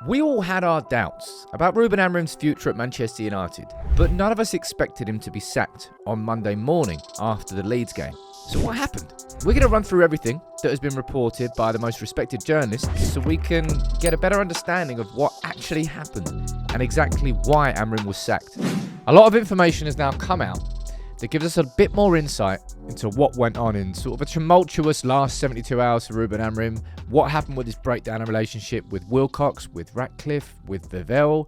We all had our doubts about Ruben Amorim's future at Manchester United, but none of us expected him to be sacked on Monday morning after the Leeds game. So what happened? We're going to run through everything that has been reported by the most respected journalists so we can get a better understanding of what actually happened and exactly why Amorim was sacked. A lot of information has now come out that gives us a bit more insight into what went on in sort of a tumultuous last 72 hours for Ruben Amorim, what happened with his breakdown in relationship with Wilcox, with Ratcliffe, with Vivell,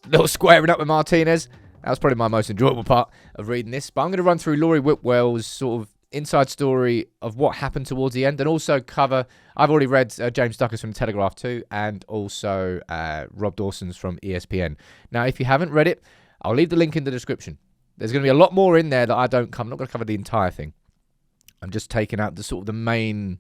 little squaring up with Martinez. That was probably my most enjoyable part of reading this. But I'm going to run through Laurie Whitwell's sort of inside story of what happened towards the end and also cover, I've already read James Ducker's from The Telegraph too, and also Rob Dawson's from ESPN. Now, if you haven't read it, I'll leave the link in the description. There's going to be a lot more in there that I don't cover. I'm not going to cover the entire thing. I'm just taking out the sort of the main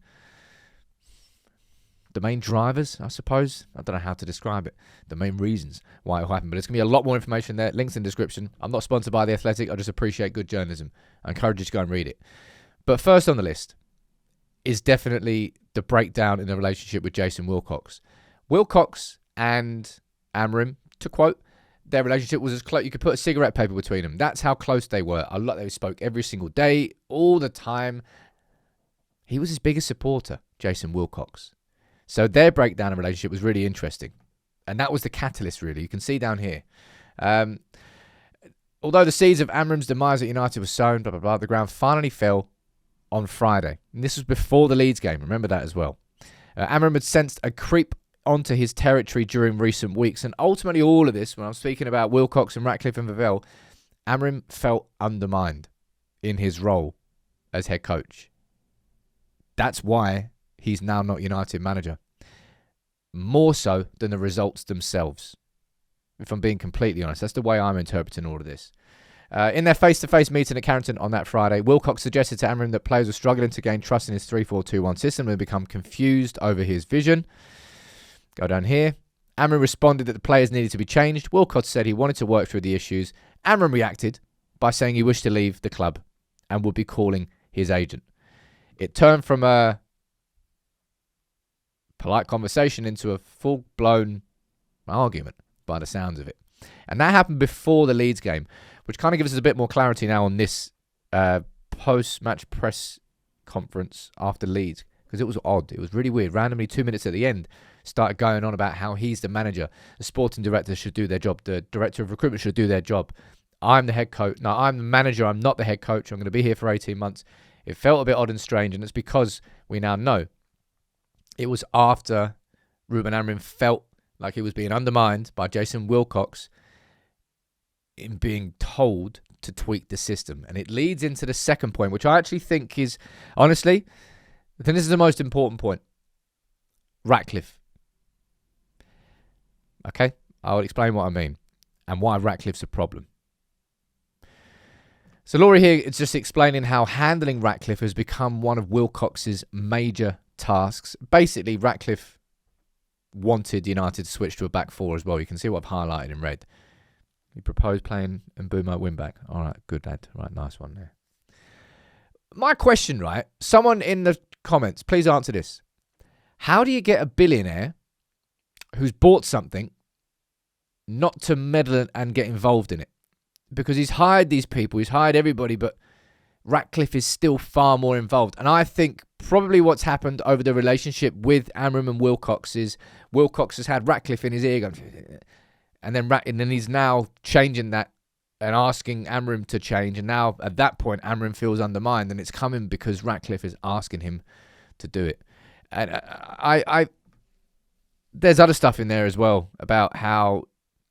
drivers, I suppose. I don't know how to describe it. The main reasons why it happened. But there's going to be a lot more information there. Links in the description. I'm not sponsored by The Athletic. I just appreciate good journalism. I encourage you to go and read it. But first on the list is definitely the breakdown in the relationship with Jason Wilcox. Wilcox and Amorim, to quote, their relationship was as close. You could put a cigarette paper between them. That's how close they were. A lot. They spoke every single day, all the time. He was his biggest supporter, Jason Wilcox. So their breakdown in relationship was really interesting. And that was the catalyst, really. You can see down here. Although the seeds of Amorim's demise at United were sown, blah, blah, blah, the ground finally fell on Friday. And this was before the Leeds game. Remember that as well. Amorim had sensed a creep onto his territory during recent weeks. And ultimately all of this, when I'm speaking about Wilcox and Ratcliffe and Vivell, Amorim felt undermined in his role as head coach. That's why he's now not United manager. More so than the results themselves. If I'm being completely honest, that's the way I'm interpreting all of this. In their face-to-face meeting at Carrington on that Friday, Wilcox suggested to Amorim that players were struggling to gain trust in his 3-4-2-1 system and had become confused over his vision. Go down here. Amorim responded that the players needed to be changed. Wilcox said he wanted to work through the issues. Amorim reacted by saying he wished to leave the club and would be calling his agent. It turned from a polite conversation into a full-blown argument by the sounds of it. And that happened before the Leeds game, which kind of gives us a bit more clarity now on this post-match press conference after Leeds, because it was odd. It was really weird. Randomly, 2 minutes at the end, started going on about how he's the manager. The sporting director should do their job. The director of recruitment should do their job. I'm the head coach. No, I'm the manager. I'm not the head coach. I'm going to be here for 18 months. It felt a bit odd and strange, and it's because we now know it was after Ruben Amorim felt like he was being undermined by Jason Wilcox in being told to tweak the system. And it leads into the second point, which I actually think is, honestly, I think this is the most important point. Ratcliffe. Okay? I'll explain what I mean and why Ratcliffe's a problem. So Laurie here is just explaining how handling Ratcliffe has become one of Wilcox's major tasks. Basically, Ratcliffe wanted United to switch to a back four as well. You can see what I've highlighted in red. He proposed playing Mbeumo wing back. All right, good lad. Right, nice one there. My question, right? Someone in the comments, please answer this. How do you get a billionaire who's bought something not to meddle and get involved in it? Because he's hired these people, he's hired everybody, but Ratcliffe is still far more involved. And I think probably what's happened over the relationship with Amorim and Wilcox is Wilcox has had Ratcliffe in his ear going, and then he's now changing that and asking Amorim to change. And now at that point, Amorim feels undermined, and it's coming because Ratcliffe is asking him to do it. And there's other stuff in there as well about how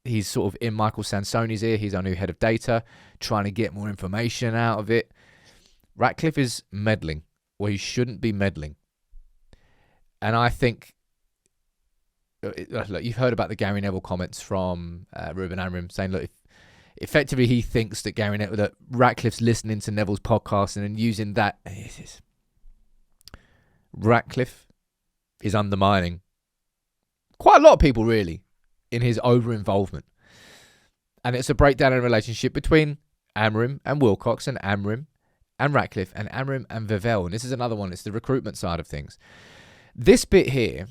he's sort of in Michael Sansoni's ear. He's our new head of data, trying to get more information out of it. Ratcliffe is meddling, or he shouldn't be meddling. And I think, look, you've heard about the Gary Neville comments from Ruben Amorim saying, look, effectively he thinks that that Ratcliffe's listening to Neville's podcast and then using that. Ratcliffe is undermining quite a lot of people, really, in his over-involvement. And it's a breakdown in a relationship between Amorim and Wilcox and Amorim and Ratcliffe and Amorim and Vivell. And this is another one. It's the recruitment side of things. This bit here,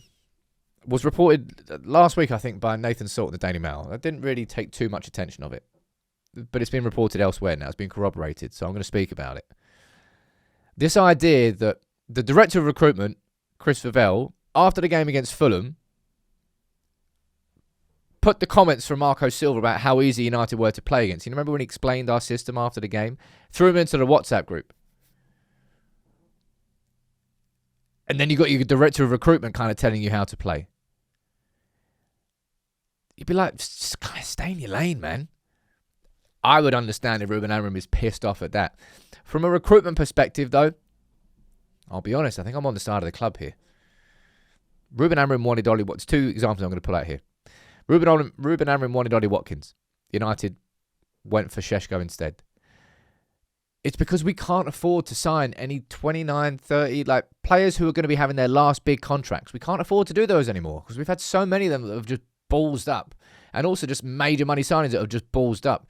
was reported last week, I think, by Nathan Salt in the Daily Mail. I didn't really take too much attention of it, but it's been reported elsewhere now. It's been corroborated, so I'm going to speak about it. This idea that the director of recruitment, Chris Favell, after the game against Fulham, put the comments from Marco Silva about how easy United were to play against. You remember when he explained our system after the game? Threw him into the WhatsApp group. And then you got your director of recruitment kind of telling you how to play. You'd be like, just kind of stay in your lane, man. I would understand if Ruben Amorim is pissed off at that. From a recruitment perspective, though, I'll be honest, I think I'm on the side of the club here. Ruben Amorim wanted Ollie Watkins. 2 examples I'm going to pull out here. Ruben Amorim wanted Ollie Watkins. United went for Šeško instead. It's because we can't afford to sign any 29, 30, like players who are going to be having their last big contracts. We can't afford to do those anymore because we've had so many of them that have just ballsed up, and also just major money signings that have just ballsed up.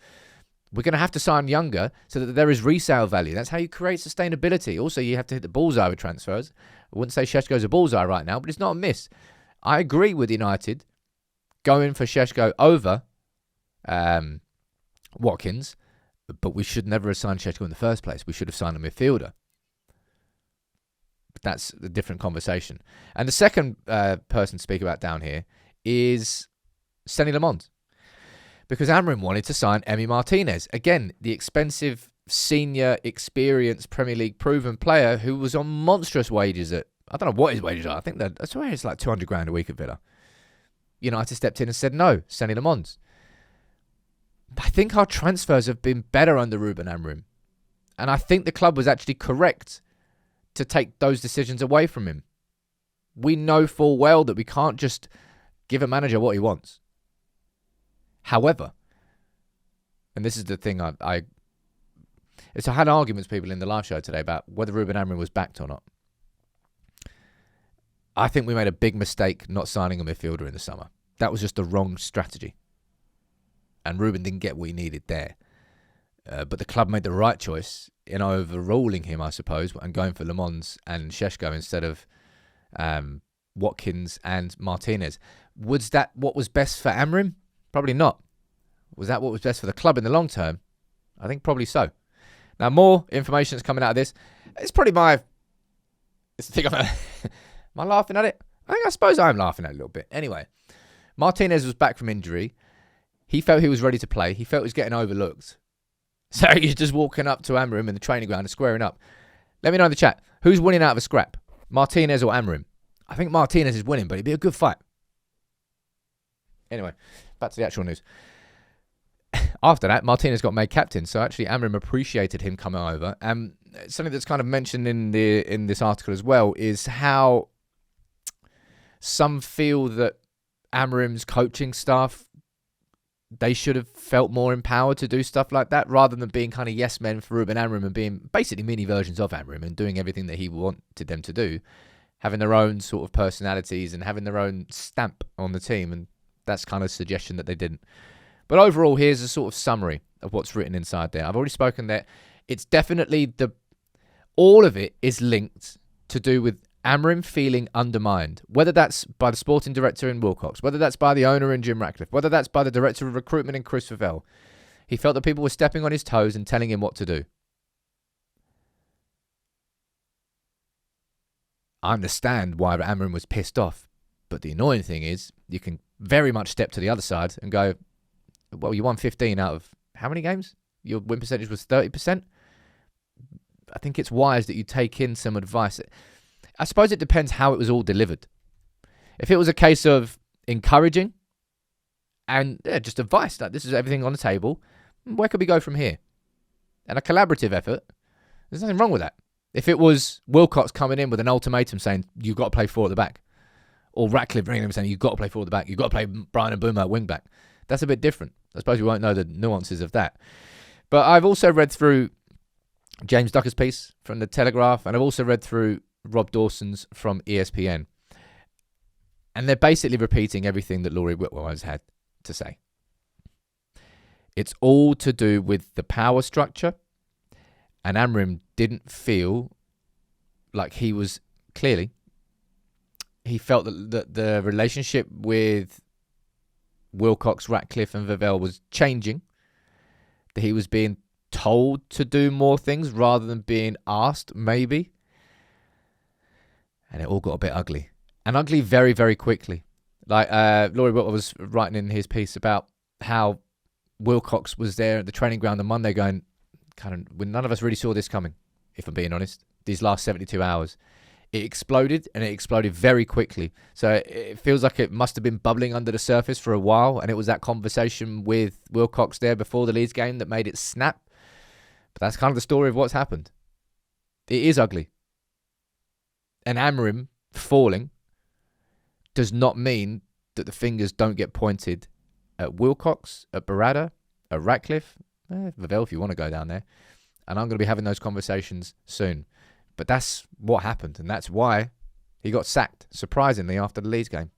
We're going to have to sign younger so that there is resale value. That's how you create sustainability. Also, you have to hit the bullseye with transfers. I wouldn't say Šeško's a bullseye right now, but it's not a miss. I agree with United going for Šeško over Watkins, but we should never have signed Šeško in the first place. We should have signed a midfielder. But that's a different conversation. And the second person to speak about down here is Senny Lamont. Because Amorim wanted to sign Emi Martinez. Again, the expensive, senior, experienced, Premier League proven player who was on monstrous wages at, I don't know what his wages are. I think that's why it's like 200 grand a week at Villa. United stepped in and said no, Senny Lamont. I think our transfers have been better under Ruben Amorim. And I think the club was actually correct to take those decisions away from him. We know full well that we can't just give a manager what he wants. However, and this is the thing I had arguments with people in the live show today about whether Ruben Amorim was backed or not. I think we made a big mistake not signing a midfielder in the summer. That was just the wrong strategy. And Ruben didn't get what he needed there. But the club made the right choice in overruling him, I suppose, and going for Lamont and Šeško instead of Watkins and Martinez. Was that what was best for Amorim? Probably not. Was that what was best for the club in the long term? I think probably so. Now, more information is coming out of this. It's probably it's the thing am I laughing at it? I suppose I'm laughing at it a little bit. Anyway, Martinez was back from injury. He felt he was ready to play. He felt he was getting overlooked. So he's just walking up to Amorim in the training ground and squaring up. Let me know in the chat. Who's winning out of a scrap? Martinez or Amorim? I think Martinez is winning, but it'd be a good fight. Anyway, back to the actual news. After that, Martinez got made captain, so actually Amorim appreciated him coming over. And something that's kind of mentioned in this article as well is how some feel that Amorim's coaching staff, they should have felt more empowered to do stuff like that rather than being kind of yes men for Ruben Amorim and being basically mini versions of Amorim and doing everything that he wanted them to do, having their own sort of personalities and having their own stamp on the team. And that's kind of a suggestion that they didn't. But overall, here's a sort of summary of what's written inside there. I've already spoken that it's definitely all of it is linked to do with Amorim feeling undermined, whether that's by the sporting director in Wilcox, whether that's by the owner in Jim Ratcliffe, whether that's by the director of recruitment in Chris Favell. He felt that people were stepping on his toes and telling him what to do. I understand why Amorim was pissed off, but the annoying thing is you can very much step to the other side and go, well, you won 15 out of how many games? Your win percentage was 30%. I think it's wise that you take in some advice. I suppose it depends how it was all delivered. If it was a case of encouraging and just advice, like this is everything on the table, where could we go from here? And a collaborative effort, there's nothing wrong with that. If it was Wilcox coming in with an ultimatum saying, you've got to play 4 at the back, or Ratcliffe bringing him saying, you've got to play 4 at the back, you've got to play Brian Mbeumo at wing back, that's a bit different. I suppose we won't know the nuances of that. But I've also read through James Ducker's piece from The Telegraph, and I've also read through Rob Dawson's from ESPN. And they're basically repeating everything that Laurie Whitwell has had to say. It's all to do with the power structure, and Amorim didn't feel like he was clearly he felt that the relationship with Wilcox, Ratcliffe and Vavell was changing, that he was being told to do more things rather than being asked, maybe. And it all got a bit ugly. And ugly very, very quickly. Like Laurie Wilcox was writing in his piece about how Wilcox was there at the training ground on Monday going, none of us really saw this coming, if I'm being honest, these last 72 hours. It exploded, and it exploded very quickly. So it feels like it must have been bubbling under the surface for a while, and it was that conversation with Wilcox there before the Leeds game that made it snap. But that's kind of the story of what's happened. It is ugly. And Amorim falling does not mean that the fingers don't get pointed at Wilcox, at Barada, at Ratcliffe, Vavell if you want to go down there. And I'm going to be having those conversations soon. But that's what happened, and that's why he got sacked, surprisingly, after the Leeds game.